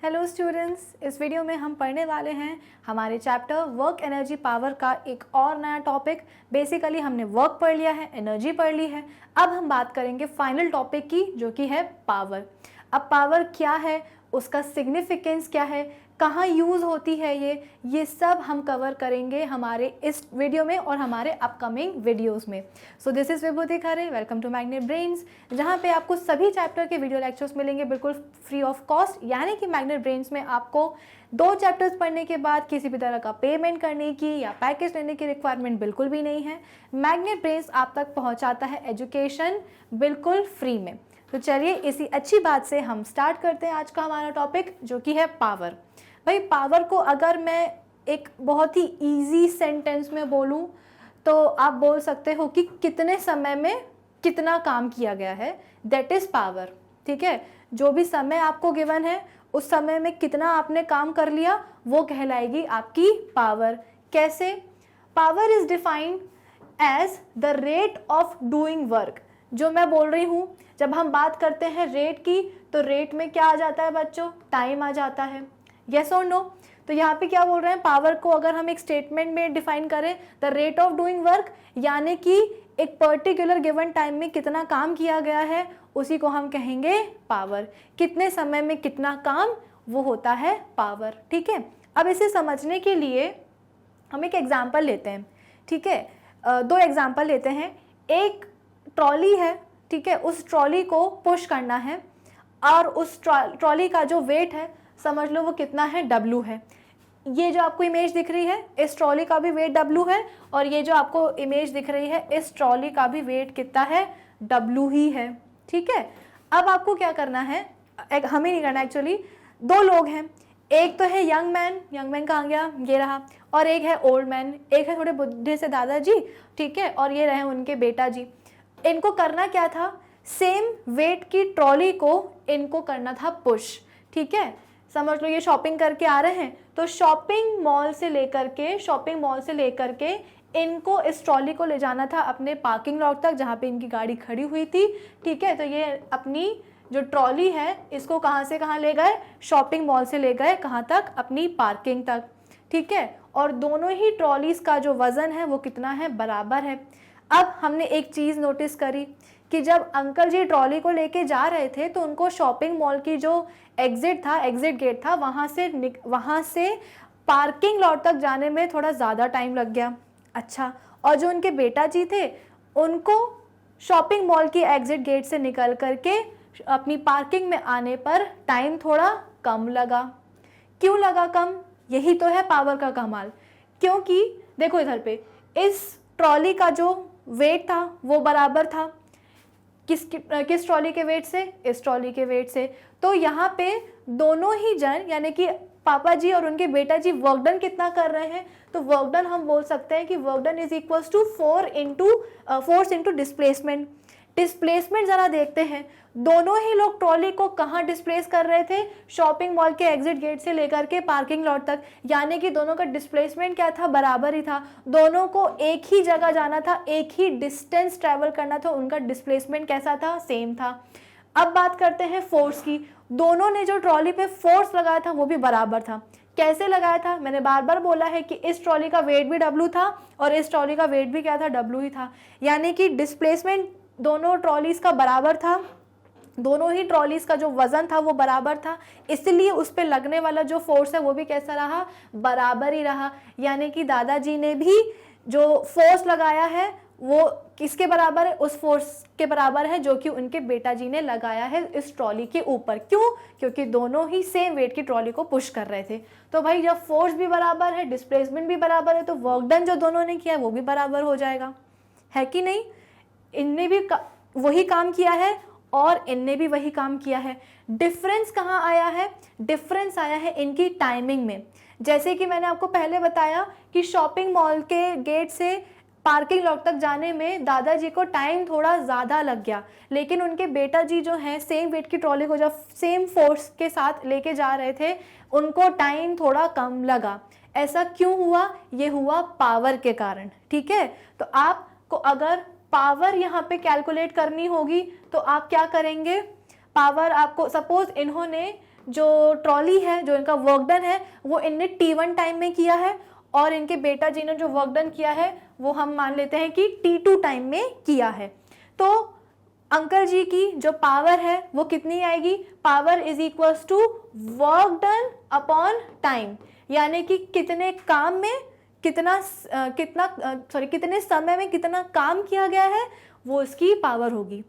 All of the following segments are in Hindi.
हेलो स्टूडेंट्स, इस वीडियो में हम पढ़ने वाले हैं हमारे चैप्टर वर्क एनर्जी पावर का एक और नया टॉपिक। बेसिकली हमने वर्क पढ़ लिया है, एनर्जी पढ़ ली है। अब हम बात करेंगे फाइनल टॉपिक की, जो कि है पावर। अब पावर क्या है, उसका सिग्निफिकेंस क्या है, कहाँ यूज़ होती है, ये सब हम कवर करेंगे हमारे इस वीडियो में और हमारे अपकमिंग वीडियोस में। So this is Vibhuti Khare, welcome to Magnet Brains, जहाँ पे आपको सभी चैप्टर के वीडियो लेक्चर्स मिलेंगे बिल्कुल फ्री ऑफ कॉस्ट। यानी कि मैग्नेट ब्रेन्स में आपको 2 चैप्टर्स पढ़ने के बाद किसी भी तरह का पेमेंट करने की या पैकेज लेने की रिक्वायरमेंट बिल्कुल भी नहीं है। मैग्नेट ब्रेन्स आप तक पहुँचाता है एजुकेशन बिल्कुल फ्री में। तो चलिए इसी अच्छी बात से हम स्टार्ट करते हैं आज का हमारा टॉपिक, जो कि है पावर। भाई, पावर को अगर मैं एक बहुत ही इजी सेंटेंस में बोलूं तो आप बोल सकते हो कि कितने समय में कितना काम किया गया है, दैट इज़ पावर। ठीक है, जो भी समय आपको गिवन है उस समय में कितना आपने काम कर लिया वो कहलाएगी आपकी पावर। कैसे? Power is defined as the rate of doing work. जो मैं बोल रही हूँ, जब हम बात करते हैं रेट की, तो रेट में क्या आ जाता है बच्चों? टाइम आ जाता है। यस और नो? तो यहाँ पे क्या बोल रहे हैं, पावर को अगर हम एक स्टेटमेंट में डिफाइन करें, the rate of doing work, यानी कि एक पर्टिकुलर गिवन टाइम में कितना काम किया गया है, उसी को हम कहेंगे पावर। कितने समय में कितना काम, वो होता है पावर। ठीक है, अब इसे समझने के लिए हम एक एग्जाम्पल लेते हैं। ठीक है, 2 एग्जाम्पल लेते हैं। एक ट्रॉली है, ठीक है, उस ट्रॉली को पुश करना है और उस ट्रॉली का जो वेट है, समझ लो वो कितना है, W है। ये जो आपको इमेज दिख रही है, इस ट्रॉली का भी वेट W है, और ये जो आपको इमेज दिख रही है, इस ट्रॉली का भी वेट कितना है, W ही है। ठीक है, अब आपको क्या करना है, हमें नहीं करना एक्चुअली। 2 लोग हैं, एक तो है यंग मैन कहाँ गया, ये रहा, और एक है ओल्ड मैन, एक है थोड़े बुढ़े से दादाजी, ठीक है, और ये रहे उनके बेटा जी। इनको करना क्या था, सेम वेट की ट्रॉली को इनको करना था पुश। ठीक है, समझ लो ये शॉपिंग करके आ रहे हैं, तो शॉपिंग मॉल से लेकर के इनको इस ट्रॉली को ले जाना था अपने पार्किंग लॉट तक, जहाँ पे इनकी गाड़ी खड़ी हुई थी। ठीक है, तो ये अपनी जो ट्रॉली है इसको कहाँ से कहाँ ले गए, शॉपिंग मॉल से ले गए, कहाँ तक, अपनी पार्किंग तक। ठीक है, और दोनों ही ट्रॉलीज का जो वजन है वो कितना है, बराबर है। अब हमने एक चीज़ नोटिस करी कि जब अंकल जी ट्रॉली को लेके जा रहे थे तो उनको शॉपिंग मॉल की जो एग्जिट गेट था, वहाँ से पार्किंग लॉट तक जाने में थोड़ा ज़्यादा टाइम लग गया। अच्छा, और जो उनके बेटा जी थे उनको शॉपिंग मॉल की एग्जिट गेट से निकल करके अपनी पार्किंग में आने पर टाइम थोड़ा कम लगा। क्यों लगा कम? यही तो है पावर का कमाल। क्योंकि देखो इधर पे, इस ट्रॉली का जो वेट था वो बराबर था किस ट्रॉली के वेट से, इस ट्रॉली के वेट से। तो यहाँ पे दोनों ही जन, यानी कि पापा जी और उनके बेटा जी, वर्क डन कितना कर रहे हैं, तो वर्क डन हम बोल सकते हैं कि work done is equals to force into displacement. Displacement जरा देखते हैं, दोनों ही लोग ट्रॉली को कहाँ डिस्प्लेस कर रहे थे, शॉपिंग मॉल के एग्जिट गेट से लेकर के पार्किंग लॉट तक, यानी कि दोनों का डिस्प्लेसमेंट क्या था, बराबर ही था। दोनों को एक ही जगह जाना था, एक ही डिस्टेंस ट्रैवल करना था, उनका डिस्प्लेसमेंट कैसा था, सेम था। अब बात करते हैं फोर्स की। दोनों ने जो ट्रॉली पे फोर्स लगाया था वो भी बराबर था। कैसे लगाया था? मैंने बार बार बोला है कि इस ट्रॉली का वेट भी W था और इस ट्रॉली का वेट भी क्या था, W ही था। यानी कि डिस्प्लेसमेंट दोनों ट्रॉलीज का बराबर था, दोनों ही ट्रॉलीज का जो वजन था वो बराबर था, इसलिए उस पर लगने वाला जो फोर्स है वो भी कैसा रहा, बराबर ही रहा। यानी कि दादाजी ने भी जो फोर्स लगाया है वो किसके बराबर है, उस फोर्स के बराबर है जो कि उनके बेटा जी ने लगाया है इस ट्रॉली के ऊपर। क्यों? क्योंकि दोनों ही सेम वेट की ट्रॉली को पुश कर रहे थे। तो भाई जब फोर्स भी बराबर है, डिस्प्लेसमेंट भी बराबर है, तो वर्क डन जो दोनों ने किया है वो भी बराबर हो जाएगा, है कि नहीं? इनने भी वही काम किया है और इनने भी वही काम किया है। डिफरेंस कहाँ आया है? डिफरेंस आया है इनकी टाइमिंग में। जैसे कि मैंने आपको पहले बताया कि शॉपिंग मॉल के गेट से पार्किंग लॉट तक जाने में दादाजी को टाइम थोड़ा ज़्यादा लग गया, लेकिन उनके बेटा जी जो हैं सेम वेट की ट्रॉली को जब सेम फोर्स के साथ लेके जा रहे थे, उनको टाइम थोड़ा कम लगा। ऐसा क्यों हुआ? ये हुआ पावर के कारण। ठीक है, तो आपको अगर पावर यहाँ पे कैलकुलेट करनी होगी तो आप क्या करेंगे, पावर आपको, सपोज इन्होंने जो ट्रॉली है, जो इनका वर्क डन है, वो इनने T1 टाइम में किया है, और इनके बेटा जी ने जो वर्क डन किया है वो हम मान लेते हैं कि T2 टाइम में किया है। तो अंकल जी की जो पावर है वो कितनी आएगी? Power is equals to work done upon time, यानी कि कितने काम में कितने समय में कितना काम किया गया है, वो इसकी पावर होगी।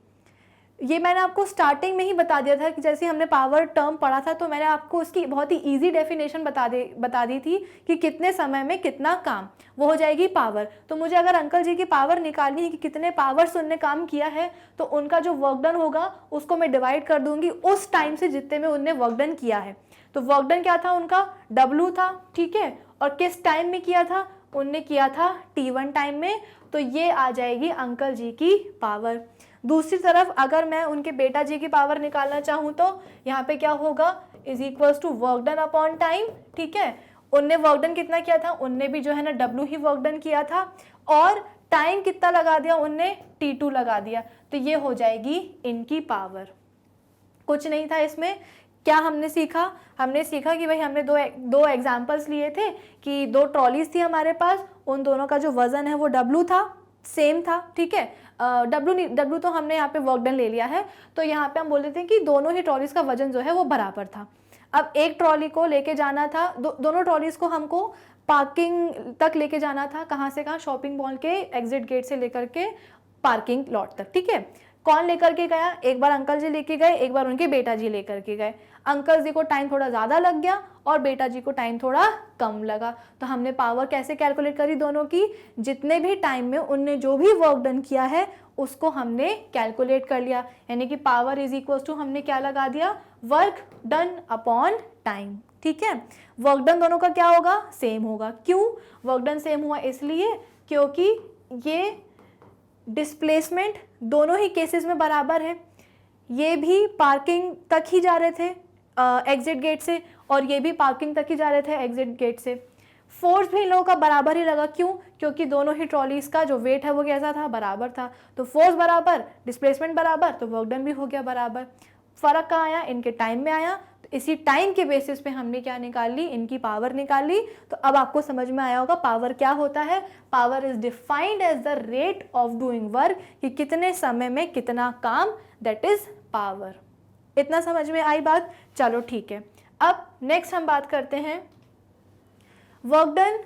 ये मैंने आपको स्टार्टिंग में ही बता दिया था कि जैसे हमने पावर टर्म पढ़ा था तो मैंने आपको उसकी बहुत ही इजी डेफिनेशन बता दी थी कि कितने समय में कितना काम, वो हो जाएगी पावर। तो मुझे अगर अंकल जी की पावर निकालनी है कि कितने पावर्स उनने काम किया है, तो उनका जो वर्क डन होगा उसको मैं डिवाइड कर दूंगी उस टाइम से जितने में उनने वर्क डन किया है। तो वर्क डन क्या था उनका? W था, ठीक है, और किस टाइम में किया था? उनने किया था T1 टाइम में। तो ये आ जाएगी अंकल जी की पावर। दूसरी तरफ अगर मैं उनके बेटा जी की पावर निकालना चाहूँ तो यहाँ पे क्या होगा? Is equals to work done upon time, ठीक है। उनने वर्क डन कितना किया था? उनने भी जो है ना W ही वर्क डन किया था, और टाइम कितना लगा दिया उनने? T2 लगा दिया। तो ये हो जाएगी इनकी पावर। कुछ नहीं था इसमें। क्या हमने सीखा? हमने सीखा कि भाई हमने दो एग्जाम्पल्स लिए थे कि दो ट्रॉलीज थी हमारे पास, उन दोनों का जो वजन है वो W था, सेम था, ठीक है। W तो हमने यहाँ पे वर्क डन ले लिया है, तो यहाँ पे हम बोल देते हैं कि दोनों ही ट्रॉलीज का वजन जो है वो बराबर था। अब एक ट्रॉली को लेके जाना था, दोनों ट्रॉलीज को हमको पार्किंग तक लेके जाना था। कहाँ से कहाँ? शॉपिंग मॉल के एग्जिट गेट से लेकर के पार्किंग लॉट तक, ठीक है। कौन लेकर के गया? एक बार अंकल जी लेके गए, एक बार उनके बेटा जी लेकर के गए। अंकल जी को टाइम थोड़ा ज़्यादा लग गया और बेटा जी को टाइम थोड़ा कम लगा। तो हमने पावर कैसे कैलकुलेट करी दोनों की? जितने भी टाइम में उनने जो भी वर्क डन किया है उसको हमने कैलकुलेट कर लिया, यानी कि पावर इज इक्वल्स टू हमने क्या लगा दिया? वर्क डन अपॉन टाइम, ठीक है। वर्क डन दोनों का क्या होगा? सेम होगा। क्यों वर्क डन सेम हुआ? इसलिए क्योंकि ये डिस्प्लेसमेंट दोनों ही केसेस में बराबर है। ये भी पार्किंग तक ही जा रहे थे एग्जिट गेट से, और ये भी पार्किंग तक ही जा रहे थे एग्जिट गेट से। फोर्स भी इन लोगों का बराबर ही लगा। क्यों? क्योंकि दोनों ही ट्रॉलीज का जो वेट है वो कैसा था? बराबर था। तो फोर्स बराबर, डिस्प्लेसमेंट बराबर, तो वर्क डन भी हो गया बराबर। फर्क कहाँ आया? इनके टाइम में आया। तो इसी टाइम के बेसिस पे हमने क्या निकाल ली? इनकी पावर निकाल ली। तो अब आपको समझ में आया होगा पावर क्या होता है। Power is defined as the rate of doing work, कि कितने समय में कितना काम, दैट इज पावर। इतना समझ में आई बात? चलो ठीक है। अब नेक्स्ट हम बात करते हैं वर्क डन।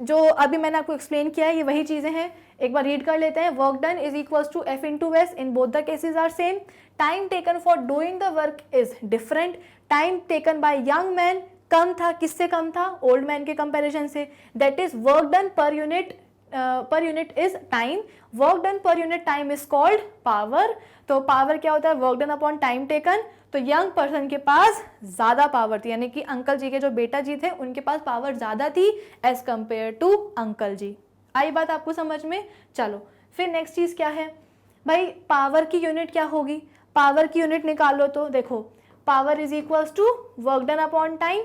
जो अभी मैंने आपको एक्सप्लेन किया है ये वही चीज़ें हैं, एक बार रीड कर लेते हैं। Work done is equals to F into S, in both the cases are same. Time taken for doing the work is different. Time taken by young man कम था। किससे कम था? ओल्ड मैन के कंपैरिजन से। That is work done per unit is time. Work done per unit time is called power. तो पावर क्या होता है? Work done upon time taken. तो यंग पर्सन के पास ज़्यादा पावर थी, यानी कि अंकल जी के जो बेटा जी थे उनके पास पावर ज़्यादा थी एज कंपेयर टू अंकल जी। आई बात आपको समझ में? चलो फिर नेक्स्ट चीज़ क्या है भाई? पावर की यूनिट क्या होगी? पावर की यूनिट निकालो तो देखो, power is equals to work done upon time.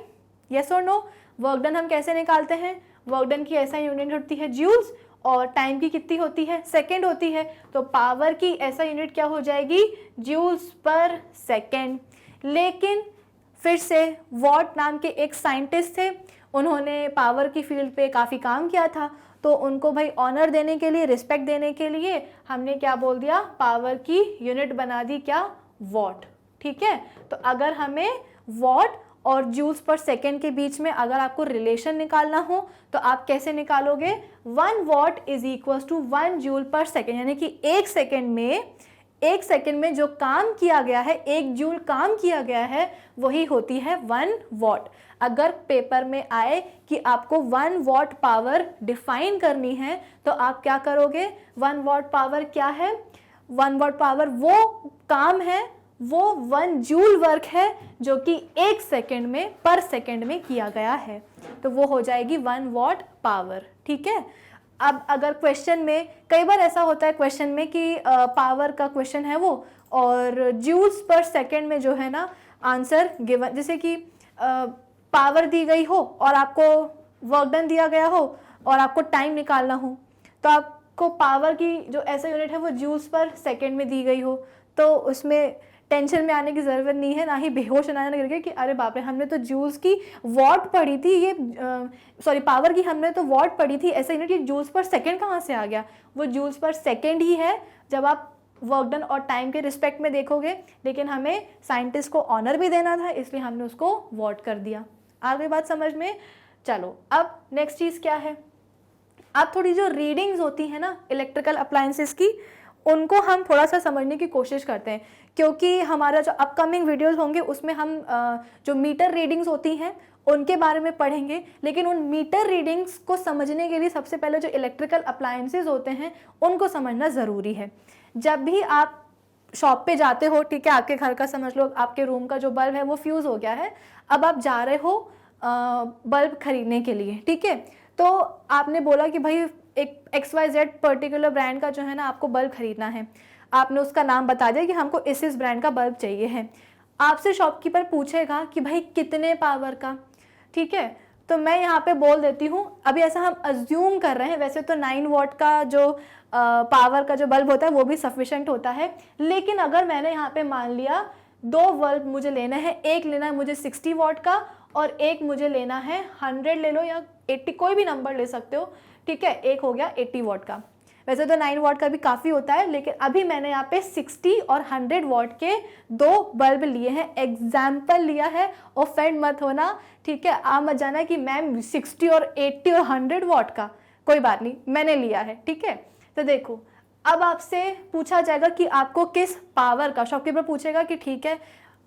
Yes और नो? वर्क डन हम कैसे निकालते हैं? वर्क डन की ऐसा यूनिट होती है जूल्स, और टाइम की कितनी होती है? सेकेंड होती है। तो पावर की ऐसा यूनिट क्या हो जाएगी? Joules per second. लेकिन फिर से वॉट नाम के एक साइंटिस्ट थे, उन्होंने पावर की फील्ड पे काफ़ी काम किया था, तो उनको भाई ऑनर देने के लिए, रिस्पेक्ट देने के लिए हमने क्या बोल दिया? पावर की यूनिट बना दी क्या? वॉट, ठीक है। तो अगर हमें वॉट और जूल्स पर सेकेंड के बीच में अगर आपको रिलेशन निकालना हो तो आप कैसे निकालोगे? 1 watt is equals to 1 joule per second, यानी कि एक सेकेंड में जो काम किया गया है, 1 जूल काम किया गया है, वही होती है 1 वॉट। अगर पेपर में आए कि आपको 1 वॉट पावर डिफाइन करनी है तो आप क्या करोगे? 1 वॉट पावर क्या है? 1 वॉट पावर वो काम है, वो 1 जूल वर्क है जो कि 1 सेकेंड में, पर सेकेंड में किया गया है, तो वो हो जाएगी 1 वॉट पावर, ठीक है। अब अगर क्वेश्चन में, कई बार ऐसा होता है क्वेश्चन में कि पावर का क्वेश्चन है वो, और जूल्स पर सेकेंड में जो है ना आंसर गिवन, जैसे कि पावर दी गई हो और आपको वर्क डन दिया गया हो और आपको टाइम निकालना हो, तो आपको पावर की जो ऐसा यूनिट है वो जूल्स पर सेकेंड में दी गई हो, तो उसमें टेंशन में आने की ज़रूरत नहीं है, ना ही बेहोश होने करके कि अरे बाप रे हमने तो जूल्स की वॉट पढ़ी थी, ये सॉरी पावर की हमने तो वॉट पढ़ी थी, ऐसा यूनिट ये जूल्स पर सेकेंड कहाँ से आ गया। वो जूल्स पर सेकेंड ही है जब आप वर्क डन और टाइम के रिस्पेक्ट में देखोगे, लेकिन हमें साइंटिस्ट को ऑनर भी देना था इसलिए हमने उसको वॉट कर दिया। आ गई बात समझ में। चलो अब नेक्स्ट चीज़ क्या है, अब थोड़ी जो रीडिंग्स होती है ना इलेक्ट्रिकल अप्लायंसेस की, उनको हम थोड़ा सा समझने की कोशिश करते हैं, क्योंकि हमारा जो अपकमिंग वीडियोस होंगे उसमें हम जो मीटर रीडिंग्स होती हैं उनके बारे में पढ़ेंगे। लेकिन उन मीटर रीडिंग्स को समझने के लिए सबसे पहले जो इलेक्ट्रिकल अप्लायंसेस होते हैं उनको समझना ज़रूरी है। जब भी आप शॉप पे जाते हो, ठीक है, आपके घर का समझ लो, आपके रूम का जो बल्ब है वो फ्यूज़ हो गया है, अब आप जा रहे हो बल्ब खरीदने के लिए, ठीक है, तो आपने बोला कि भाई एक XYZ पर्टिकुलर ब्रांड का जो है ना आपको बल्ब खरीदना है, आपने उसका नाम बता दिया कि हमको इस ब्रांड का बल्ब चाहिए है। आपसे शॉपकीपर पूछेगा कि भाई कितने पावर का, ठीक है, तो मैं यहाँ पे बोल देती हूँ, अभी ऐसा हम अज्यूम कर रहे हैं, वैसे तो 9 वॉट का जो पावर का जो बल्ब होता है वो भी सफिशेंट होता है, लेकिन अगर मैंने यहाँ पे मान लिया 2 बल्ब मुझे लेना है, एक लेना है मुझे 60 वॉट का और एक मुझे लेना है 100 ले लो या 80, कोई भी नंबर ले सकते हो, ठीक है, एक हो गया 80 वॉट का। वैसे तो 9 वॉट का भी काफ़ी होता है, लेकिन अभी मैंने यहाँ पे 60 और 100 वॉट के 2 बल्ब लिए हैं, एग्जाम्पल लिया है, ऑफेंड मत होना, ठीक है, आप मत जाना कि मैम 60 और 80 और 100 वॉट का, कोई बात नहीं, मैंने लिया है, ठीक है। तो देखो अब आपसे पूछा जाएगा कि आपको किस पावर का, शॉपकीपर पूछेगा कि ठीक है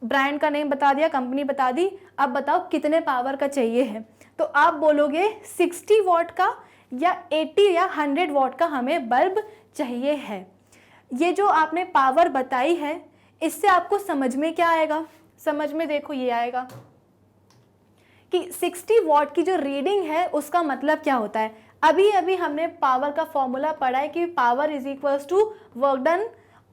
ब्रांड का नेम बता दिया, कंपनी बता दी, अब बताओ कितने पावर का चाहिए है, तो आप बोलोगे 60 वॉट का या 80 या 100 वॉट का हमें बल्ब चाहिए है। ये जो आपने पावर बताई है इससे आपको समझ में क्या आएगा, समझ में देखो ये आएगा कि 60 वॉट की जो रीडिंग है उसका मतलब क्या होता है। अभी अभी हमने पावर का फॉर्मूला पढ़ा है कि power is equals to work done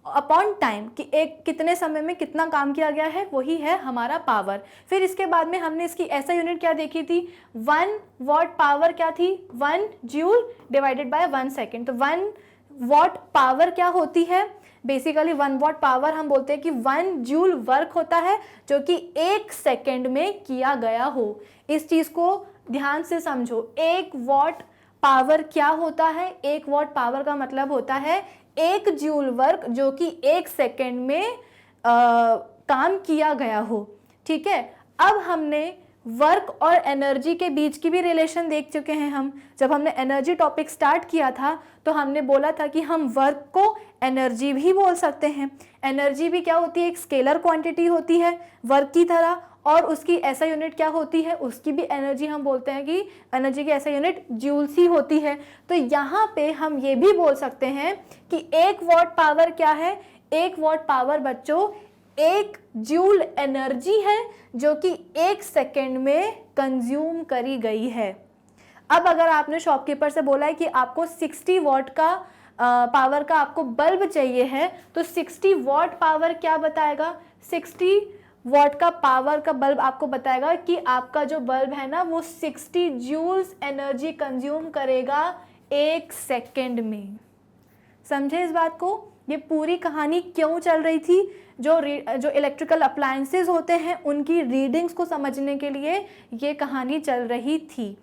upon time, कि एक कितने समय में कितना काम किया गया है वही है हमारा पावर। फिर इसके बाद में हमने इसकी ऐसा यूनिट क्या देखी थी, 1 वॉट पावर क्या थी, 1 जूल डिवाइडेड बाय 1 सेकेंड। तो 1 वॉट पावर क्या होती है, बेसिकली 1 वॉट पावर हम बोलते हैं कि 1 जूल वर्क होता है जो कि 1 सेकेंड में किया गया हो। इस चीज़ को ध्यान से समझो, 1 वॉट पावर क्या होता है, 1 वॉट पावर का मतलब होता है 1 जूल वर्क जो कि 1 सेकेंड में काम किया गया हो, ठीक है। अब हमने वर्क और एनर्जी के बीच की भी रिलेशन देख चुके हैं हम। जब हमने एनर्जी टॉपिक स्टार्ट किया था तो हमने बोला था कि हम वर्क को एनर्जी भी बोल सकते हैं। एनर्जी भी क्या होती है, एक स्केलर क्वांटिटी होती है वर्क की तरह, और उसकी ऐसा यूनिट क्या होती है, उसकी भी एनर्जी हम बोलते हैं कि एनर्जी की ऐसा यूनिट जूल्स ही होती है। तो यहाँ पे हम ये भी बोल सकते हैं कि 1 वॉट पावर क्या है, 1 वॉट पावर बच्चों 1 जूल एनर्जी है जो कि 1 सेकेंड में कंज्यूम करी गई है। अब अगर आपने शॉपकीपर से बोला है कि आपको 60 वॉट का पावर का आपको बल्ब चाहिए है, तो 60 वॉट पावर क्या बताएगा, 60 वॉट का पावर का बल्ब आपको बताएगा कि आपका जो बल्ब है ना वो 60 जूल्स एनर्जी कंज्यूम करेगा 1 सेकेंड में। समझे इस बात को, ये पूरी कहानी क्यों चल रही थी, जो इलेक्ट्रिकल अप्लायंसेस होते हैं उनकी रीडिंग्स को समझने के लिए ये कहानी चल रही थी।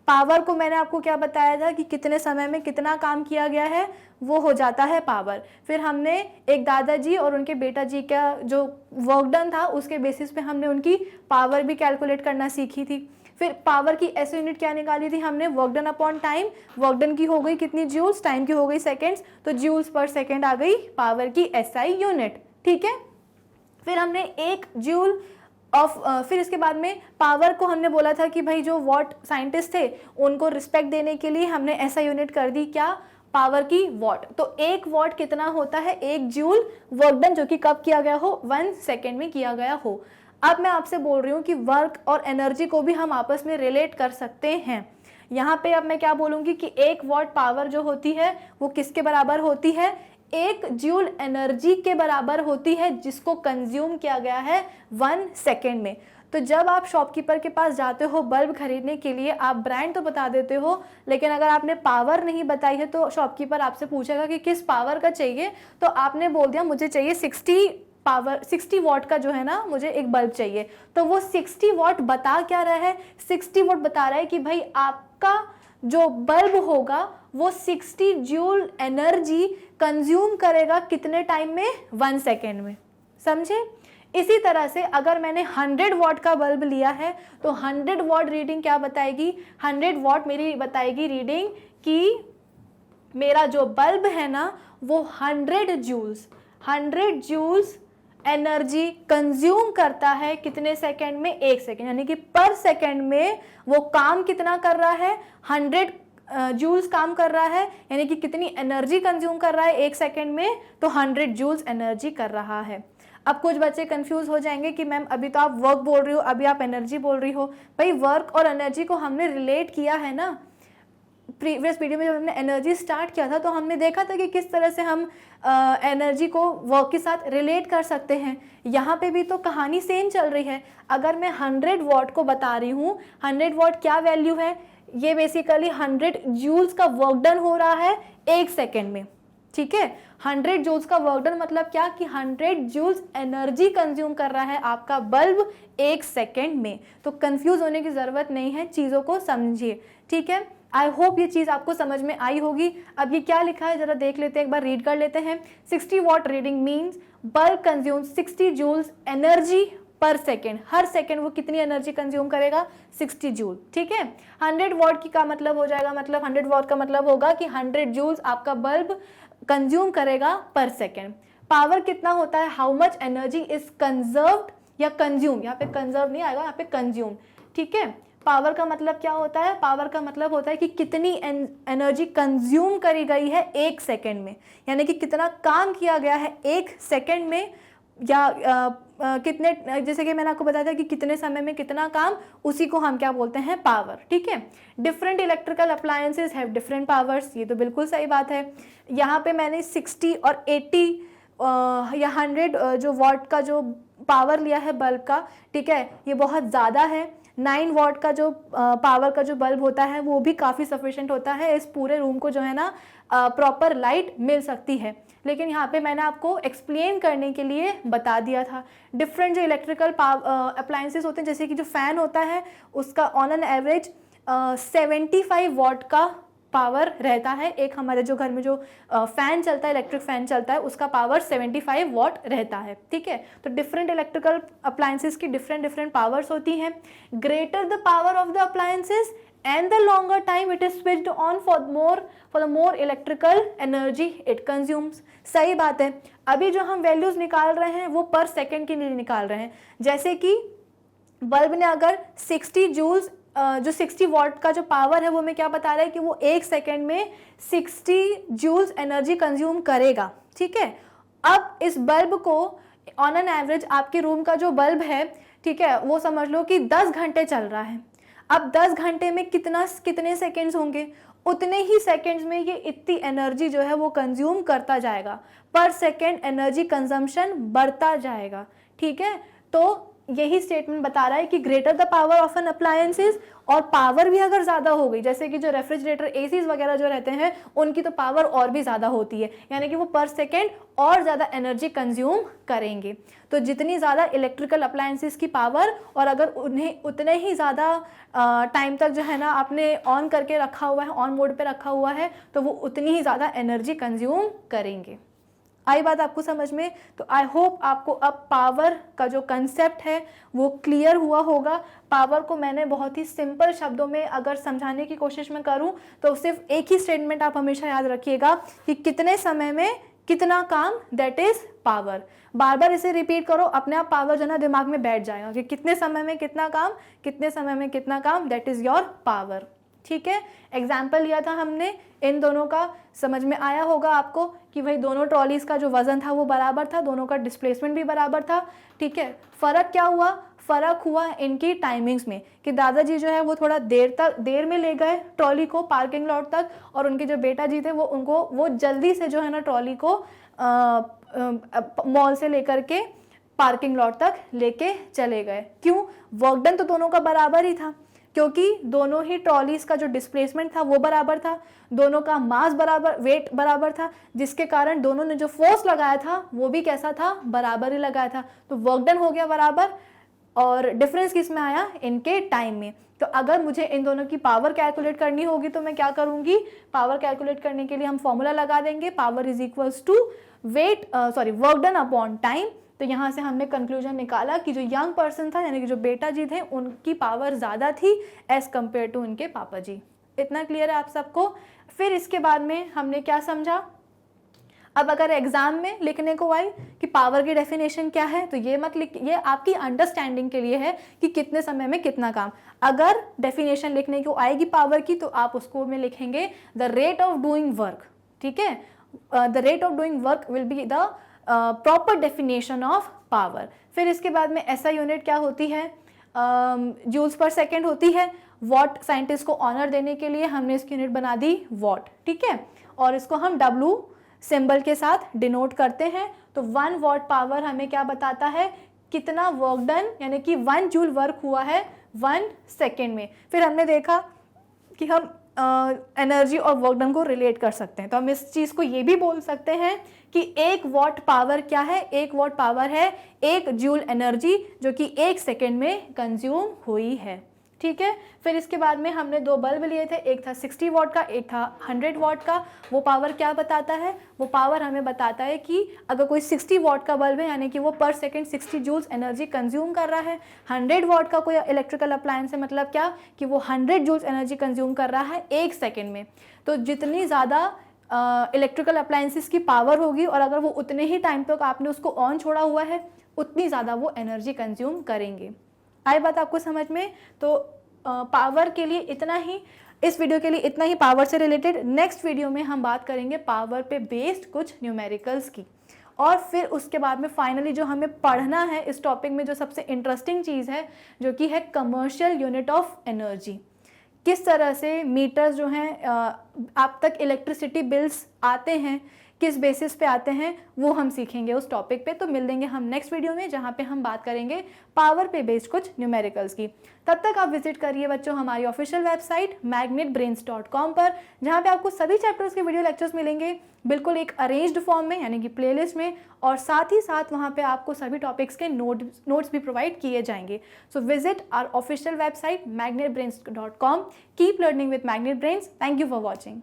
पावर को मैंने आपको क्या बताया था कि कितने समय में कितना काम किया गया है वो हो जाता है पावर। फिर हमने एक दादाजी और उनके बेटा जी का जो वर्क डन था उसके बेसिस पे हमने उनकी पावर भी कैलकुलेट करना सीखी थी। फिर पावर की ऐसी यूनिट क्या निकाली थी हमने, work done upon time. Work done की हो गई कितनी जूल्स, टाइम की हो गई सेकेंड्स, तो जूल्स पर सेकेंड आ गई पावर की SI यूनिट, ठीक है। फिर हमने 1 जूल फिर इसके बाद में पावर को हमने बोला था कि भाई जो वॉट साइंटिस्ट थे उनको रिस्पेक्ट देने के लिए हमने ऐसा यूनिट कर दी क्या, पावर की वॉट। तो 1 वॉट कितना होता है, 1 जूल वर्क डन जो कि कब किया गया हो, 1 सेकेंड में किया गया हो। अब मैं आपसे बोल रही हूँ कि वर्क और एनर्जी को भी हम आपस में रिलेट कर सकते हैं। यहाँ पे अब मैं क्या बोलूँगी कि 1 वॉट पावर जो होती है वो किसके बराबर होती है, 1 जूल एनर्जी के बराबर होती है जिसको कंज्यूम किया गया है 1 सेकेंड में। तो जब आप शॉपकीपर के पास जाते हो बल्ब खरीदने के लिए, आप ब्रांड तो बता देते हो, लेकिन अगर आपने पावर नहीं बताई है तो शॉपकीपर आपसे पूछेगा कि किस पावर का चाहिए, तो आपने बोल दिया मुझे चाहिए 60 पावर 60 वॉट का जो है ना मुझे एक बल्ब चाहिए, तो वो 60 वॉट बता क्या रहा है, 60 वॉट बता रहा है कि भाई आपका जो बल्ब होगा वो 60 जूल एनर्जी कंज्यूम करेगा कितने टाइम में, 1 सेकेंड में। समझे? इसी तरह से अगर मैंने 100 वॉट का बल्ब लिया है तो 100 वॉट रीडिंग क्या बताएगी, 100 वॉट मेरी बताएगी रीडिंग कि मेरा जो बल्ब है ना वो 100 जूल्स एनर्जी कंज्यूम करता है कितने सेकेंड में, 1 सेकेंड। यानी कि पर सेकेंड में वो काम कितना कर रहा है, 100 जूल्स काम कर रहा है, यानी कि कितनी एनर्जी कंज्यूम कर रहा है 1 सेकेंड में, तो 100 जूल्स एनर्जी कर रहा है। अब कुछ बच्चे कंफ्यूज हो जाएंगे कि मैम अभी तो आप वर्क बोल रही हो, अभी आप एनर्जी बोल रही हो। भाई वर्क और एनर्जी को हमने रिलेट किया है ना, प्रीवियस वीडियो में जब हमने एनर्जी स्टार्ट किया था तो हमने देखा था कि किस तरह से हम एनर्जी को वर्क के साथ रिलेट कर सकते हैं। यहाँ पे भी तो कहानी सेम चल रही है। अगर मैं 100 वॉट को बता रही हूँ, 100 वॉट क्या वैल्यू है, ये बेसिकली 100 जूल्स का वर्क डन हो रहा है 1 सेकेंड में। ठीक है, 100 जूल्स का वर्क डन मतलब क्या कि 100 जूल्स एनर्जी कंज्यूम कर रहा है आपका बल्ब 1 सेकेंड में। तो कंफ्यूज होने की जरूरत नहीं है, चीज़ों को समझिए। ठीक है, आई होप ये चीज़ आपको समझ में आई होगी। अब ये क्या लिखा है जरा देख लेते हैं, एक बार रीड कर लेते हैं। 60 watt reading means bulb consumes 60 joules energy per second. हर सेकेंड वो कितनी एनर्जी कंज्यूम करेगा, 60 जूल। ठीक है, 100 वॉट की का मतलब हो जाएगा, मतलब 100 वॉट का मतलब होगा कि 100 जूल्स आपका बल्ब कंज्यूम करेगा पर सेकेंड। पावर कितना होता है, how much energy is conserved या कंज्यूम, यहाँ पे कंजर्व नहीं आएगा, यहाँ पे कंज्यूम। ठीक है, पावर का मतलब क्या होता है, पावर का मतलब होता है कि कितनी एनर्जी कंज्यूम करी गई है 1 सेकेंड में, यानी कि कितना काम किया गया है 1 सेकेंड में, या कितने, जैसे कि मैंने आपको बताया था कि कितने समय में कितना काम, उसी को हम क्या बोलते हैं, पावर। ठीक है, different electrical appliances have different powers, ये तो बिल्कुल सही बात है। यहाँ पे मैंने 60 और 80 या 100 जो वॉट का जो पावर लिया है बल्ब का, ठीक है, ये बहुत ज़्यादा है। 9 वॉट का जो पावर का जो बल्ब होता है वो भी काफ़ी सफिशेंट होता है, इस पूरे रूम को जो है ना प्रॉपर लाइट मिल सकती है। लेकिन यहाँ पे मैंने आपको एक्सप्लेन करने के लिए बता दिया था। डिफरेंट जो इलेक्ट्रिकल अप्लायंसेस होते हैं, जैसे कि जो फ़ैन होता है उसका ऑन एन एवरेज 75 वॉट का पावर रहता है। एक हमारे जो घर में जो फ़ैन चलता है, इलेक्ट्रिक फ़ैन चलता है, उसका पावर 75 वॉट रहता है। ठीक है, तो डिफरेंट इलेक्ट्रिकल अप्लायंसेस की डिफरेंट पावर्स होती हैं। Greater the power of the appliances and the longer time it is switched on for the more electrical energy it consumes। सही बात है। अभी जो हम वैल्यूज निकाल रहे हैं वो पर सेकेंड के लिए निकाल रहे हैं। जैसे कि बल्ब ने अगर 60 जूल्स जो 60 वॉट का जो पावर है वो हमें क्या बता रहा है कि वो 1 सेकेंड में 60 जूल्स एनर्जी कंज्यूम करेगा। ठीक है, अब इस बल्ब को ऑन एन एवरेज आपके रूम का जो बल्ब है, ठीक है, वो समझ लो कि 10 घंटे चल रहा है। अब 10 घंटे में कितने सेकेंड्स होंगे, उतने ही सेकेंड्स में ये इतनी एनर्जी जो है वो कंज्यूम करता जाएगा। पर सेकेंड एनर्जी कंजम्पशन बढ़ता जाएगा। ठीक है, तो यही स्टेटमेंट बता रहा है कि greater the power of an appliances, और पावर भी अगर ज़्यादा हो गई, जैसे कि जो रेफ्रिजरेटर एसीज वगैरह जो रहते हैं उनकी तो पावर और भी ज़्यादा होती है, यानी कि वो पर सेकेंड और ज़्यादा एनर्जी कंज्यूम करेंगे। तो जितनी ज़्यादा इलेक्ट्रिकल अप्लायंसेस की पावर, और अगर उन्हें उतने ही ज़्यादा टाइम तक जो है ना आपने ऑन करके रखा हुआ है, ऑन मोड पे रखा हुआ है, तो वो उतनी ही ज़्यादा एनर्जी कंज्यूम करेंगे। आई बात आपको समझ में? तो आई होप आपको अब पावर का जो कंसेप्ट है वो क्लियर हुआ होगा। पावर को मैंने बहुत ही सिंपल शब्दों में अगर समझाने की कोशिश में करूं तो सिर्फ एक ही स्टेटमेंट आप हमेशा याद रखिएगा कि कितने समय में कितना काम, दैट इज पावर। बार बार इसे रिपीट करो, अपने आप पावर जो ना दिमाग में बैठ जाएगा कि कितने समय में कितना काम, कितने समय में कितना काम, दैट इज योर पावर। ठीक है, एग्जाम्पल लिया था हमने, इन दोनों का समझ में आया होगा आपको कि भाई दोनों ट्रॉलीज का जो वजन था वो बराबर था, दोनों का डिस्प्लेसमेंट भी बराबर था। ठीक है, फ़र्क क्या हुआ, फ़र्क हुआ इनकी टाइमिंग्स में कि दादाजी जो है वो थोड़ा देर में ले गए ट्रॉली को पार्किंग लॉट तक, और उनके जो बेटा जी थे वो जल्दी से जो है ना ट्रॉली को मॉल से लेकर के पार्किंग लॉट तक लेके चले गए। क्यों? वर्क डन तो दोनों का बराबर ही था, क्योंकि दोनों ही ट्रॉलीज का जो डिस्प्लेसमेंट था वो बराबर था, दोनों का मास बराबर, वेट बराबर था, जिसके कारण दोनों ने जो फोर्स लगाया था वो भी कैसा था, बराबर ही लगाया था। तो वर्क डन हो गया बराबर, और डिफरेंस किस में आया, इनके टाइम में। तो अगर मुझे इन दोनों की पावर कैलकुलेट करनी होगी तो मैं क्या करूंगी, पावर कैलकुलेट करने के लिए हम फॉर्मूला लगा देंगे, power is equals to work done upon time. तो यहाँ से हमने कंक्लूजन निकाला कि जो यंग पर्सन था यानी कि जो बेटा जी थे उनकी पावर ज़्यादा थी एज कम्पेयर टू उनके पापा जी। इतना क्लियर है आप सबको। फिर इसके बाद में हमने क्या समझा, अब अगर एग्जाम में लिखने को आई कि पावर की डेफिनेशन क्या है तो ये मत लिख, ये आपकी अंडरस्टैंडिंग के लिए है कि कितने समय में कितना काम। अगर डेफिनेशन लिखने को आएगी पावर की तो आप उसको में लिखेंगे the rate of doing work, ठीक है। The rate of doing work will be the proper definition of power. फिर इसके बाद में ऐसा यूनिट क्या होती है, जूल्स पर सेकेंड होती है। वॉट साइंटिस्ट को ऑनर देने के लिए हमने इसकी यूनिट बना दी वॉट, ठीक है, और इसको हम W सिंबल के साथ डिनोट करते हैं। तो 1 वॉट पावर हमें क्या बताता है, कितना वर्क डन, यानी कि 1 जूल वर्क हुआ है 1 सेकेंड में। फिर हमने देखा कि हम एनर्जी और वर्क डन को रिलेट कर सकते हैं, तो हम इस चीज़ को ये भी बोल सकते हैं कि 1 वॉट पावर क्या है, 1 वॉट पावर है 1 जूल एनर्जी जो कि 1 सेकेंड में कंज्यूम हुई है, ठीक है। फिर इसके बाद में हमने 2 बल्ब लिए थे, एक था 60 वॉट का, एक था 100 वॉट का। वो पावर क्या बताता है, वो पावर हमें बताता है कि अगर कोई 60 वॉट का बल्ब है यानी कि वो पर सेकेंड 60 जूल्स एनर्जी कंज्यूम कर रहा है। 100 वॉट का कोई इलेक्ट्रिकल अप्लायंस है, मतलब क्या कि वो 100 जूल्स एनर्जी कंज्यूम कर रहा है 1 सेकेंड में। तो जितनी ज़्यादा इलेक्ट्रिकल अप्लायंसेस की पावर होगी और अगर वो उतने ही टाइम तक आपने उसको ऑन छोड़ा हुआ है उतनी ज़्यादा वो एनर्जी कंज्यूम करेंगे। आई बात आपको समझ में। तो पावर के लिए इतना ही, इस वीडियो के लिए इतना ही पावर से रिलेटेड। नेक्स्ट वीडियो में हम बात करेंगे पावर पे बेस्ड कुछ न्यूमेरिकल्स की, और फिर उसके बाद में फाइनली जो हमें पढ़ना है इस टॉपिक में जो सबसे इंटरेस्टिंग चीज़ है जो कि है कमर्शियल यूनिट ऑफ एनर्जी। किस तरह से मीटर्स जो हैं आप तक इलेक्ट्रिसिटी बिल्स आते हैं, किस बेसिस पे आते हैं, वो हम सीखेंगे उस टॉपिक पे। तो मिल देंगे हम नेक्स्ट वीडियो में जहाँ पे हम बात करेंगे पावर पे बेस्ड कुछ न्यूमेरिकल्स की। तब तक आप विजिट करिए बच्चों हमारी ऑफिशियल वेबसाइट magnetbrains.com पर, जहाँ पे आपको सभी चैप्टर्स के वीडियो लेक्चर्स मिलेंगे बिल्कुल एक अरेंज्ड फॉर्म में यानी कि प्लेलिस्ट में, और साथ ही साथ वहाँ पे आपको सभी टॉपिक्स के नोट्स भी प्रोवाइड किए जाएंगे। So visit our official website magnetbrains.com। Keep learning with Magnet Brains. Thank you for watching.